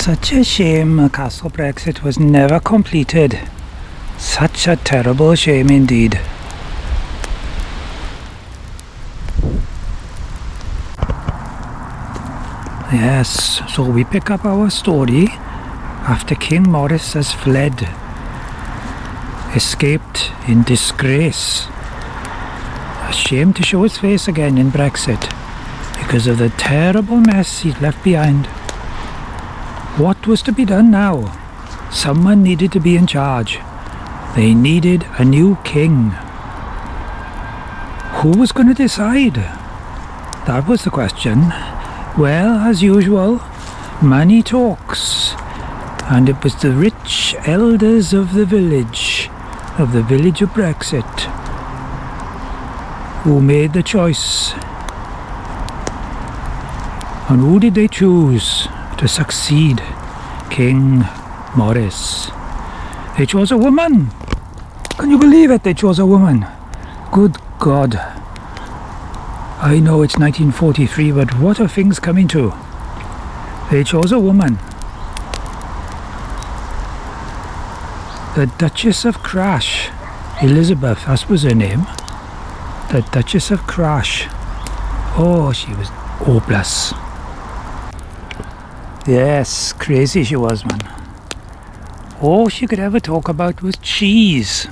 Such a shame Castle Brecsitt was never completed. Such a terrible shame indeed. Yes, so we pick up our story after King Maurice has fled, escaped in disgrace. A shame to show his face again in Brexit because of the terrible mess he'd left behind. What was to be done now? Someone needed to be in charge. They needed a new king. Who was going to decide? That was the question. Well, as usual, money talks. And it was the rich elders of the village of Brexit, who made the choice. And who did they choose to succeed King Maurice? They chose a woman. Can you believe it? They chose a woman. Good God. I know it's 1943, but what are things coming to? They chose a woman. The Duchess of Crash. Elizabeth, that was her name. The Duchess of Crash. Oh, she was hopeless. Yes, crazy she was, man. All she could ever talk about was cheese.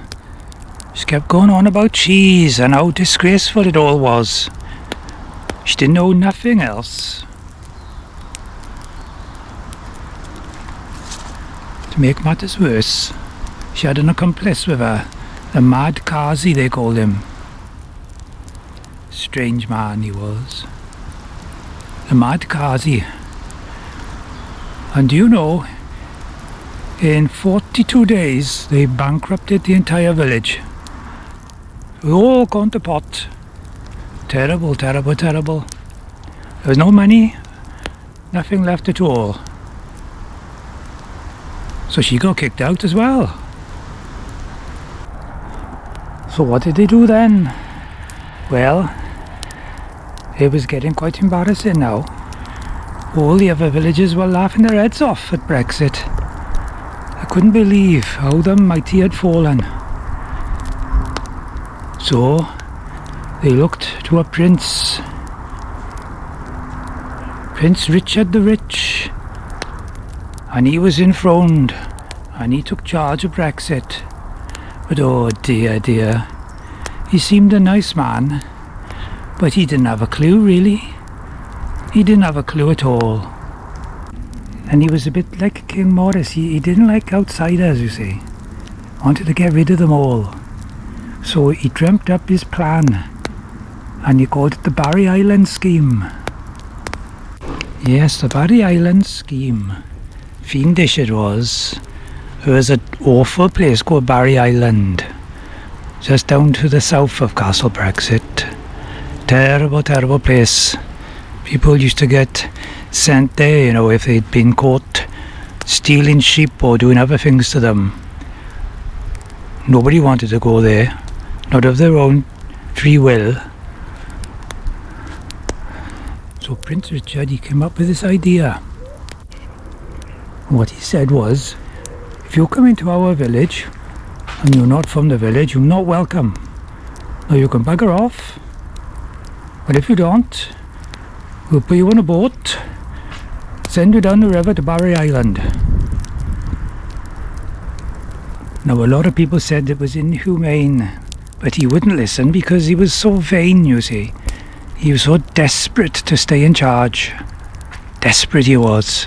She kept going on about cheese and how disgraceful it all was. She didn't know nothing else. To make matters worse, she had an accomplice with her, the Mad Kazi they called him. Strange man he was. The Mad Kazi. And do you know, in 42 days they bankrupted the entire village. We all gone to pot. Terrible, terrible, terrible. There was no money, nothing left at all. So she got kicked out as well. So what did they do then? Well, it was getting quite embarrassing now. All the other villagers were laughing their heads off at Brexit. I couldn't believe how the mighty had fallen. So they looked to a prince, Prince Richard the Rich, and he was enthroned, and he took charge of Brexit. But oh dear, dear, he seemed a nice man, but he didn't have a clue really. He didn't have a clue at all. And he was a bit like King Maurice. He didn't like outsiders, you see. Wanted to get rid of them all. So he dreamt up his plan, and he called it the Barry Island Scheme. Yes, the Barry Island Scheme. Fiendish it was. There was an awful place called Barry Island, just down to the south of Castle Brecsitt. Terrible, terrible place. People used to get sent there, you know, if they'd been caught stealing sheep or doing other things to them. Nobody wanted to go there, not of their own free will. So Prince Richard, he came up with this idea. What he said was, if you come into our village and you're not from the village, you're not welcome. Now you can bugger off, but if you don't, we'll put you on a boat, send you down the river to Barry Island. Now a lot of people said it was inhumane, but he wouldn't listen because he was so vain, you see. He was so desperate to stay in charge. Desperate he was.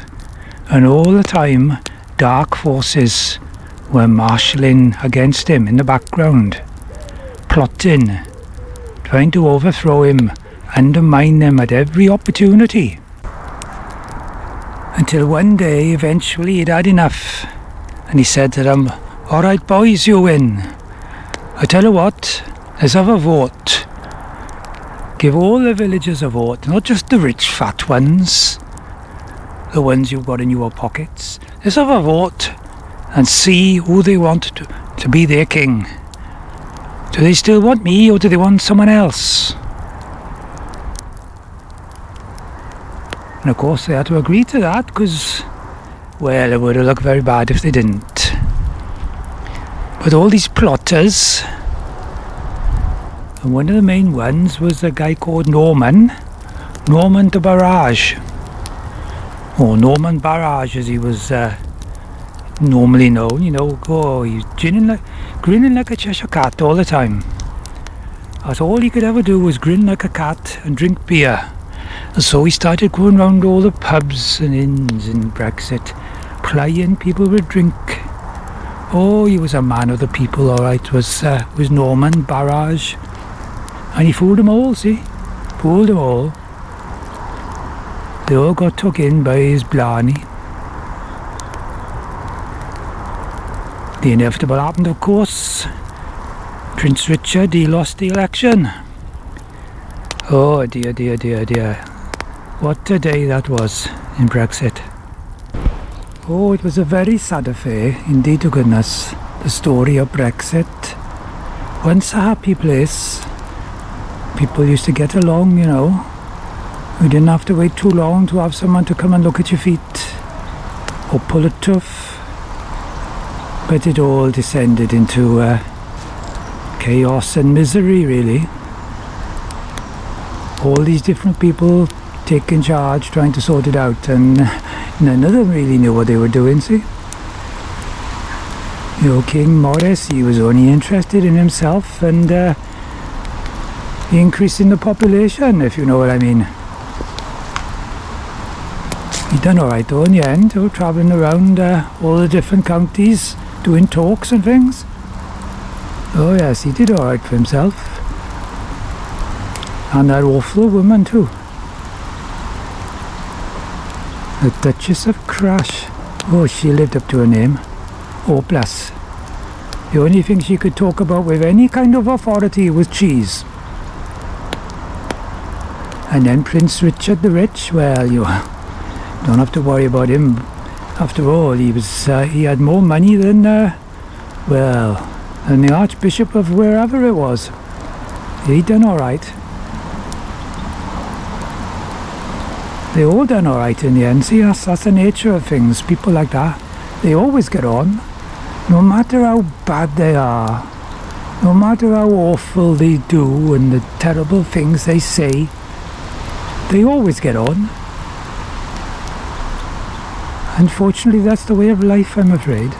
And all the time, dark forces were marshalling against him in the background, plotting, trying to overthrow him, undermine him at every opportunity. Until one day, eventually, he'd had enough, and he said to them, "All right, boys, you win. I tell you what, let's have a vote. Give all the villagers a vote, not just the rich fat ones, the ones you've got in your pockets. Let's have a vote and see who they want to be their king. Do they still want me, or do they want someone else?" And of course they had to agree to that, because Well, it would have looked very bad if they didn't. But all these plotters, and one of the main ones was a guy called Norman de Barrage, or Norman Barrage as he was normally known, you know. Oh, he was grinning like a Cheshire cat all the time. That's all he could ever do, was grin like a cat and drink beer. And so he started going round all the pubs and inns in Brexit, plying people with drink. Oh, he was a man of the people, all right, was Norman Barrage. And he fooled them all, see? Fooled them all. They all got took in by his blarney. The inevitable happened, of course. Prince Richard, he lost the election. Oh dear, dear, dear, dear. What a day that was in Brexit. Oh, it was a very sad affair, indeed to goodness. The story of Brexit. Once a happy place. People used to get along, you know. You didn't have to wait too long to have someone to come and look at your feet or pull a tooth. But it all descended into chaos and misery, really. All these different people taking charge, trying to sort it out, and none of them really knew what they were doing, see? You know, King Maurice, he was only interested in himself and increasing the population, if you know what I mean. He done alright though in the end, travelling around all the different counties, doing talks and things. Oh yes, he did alright for himself. And that awful woman too. The Duchess of Crash. Oh, she lived up to her name. Oh bless. The only thing she could talk about with any kind of authority was cheese. And then Prince Richard the Rich, well, you don't have to worry about him. After all, he had more money than the Archbishop of wherever it was. He done alright. They all done alright in the end. See, that's the nature of things. People like that, they always get on. No matter how bad they are, no matter how awful they do and the terrible things they say, they always get on. Unfortunately, that's the way of life, I'm afraid.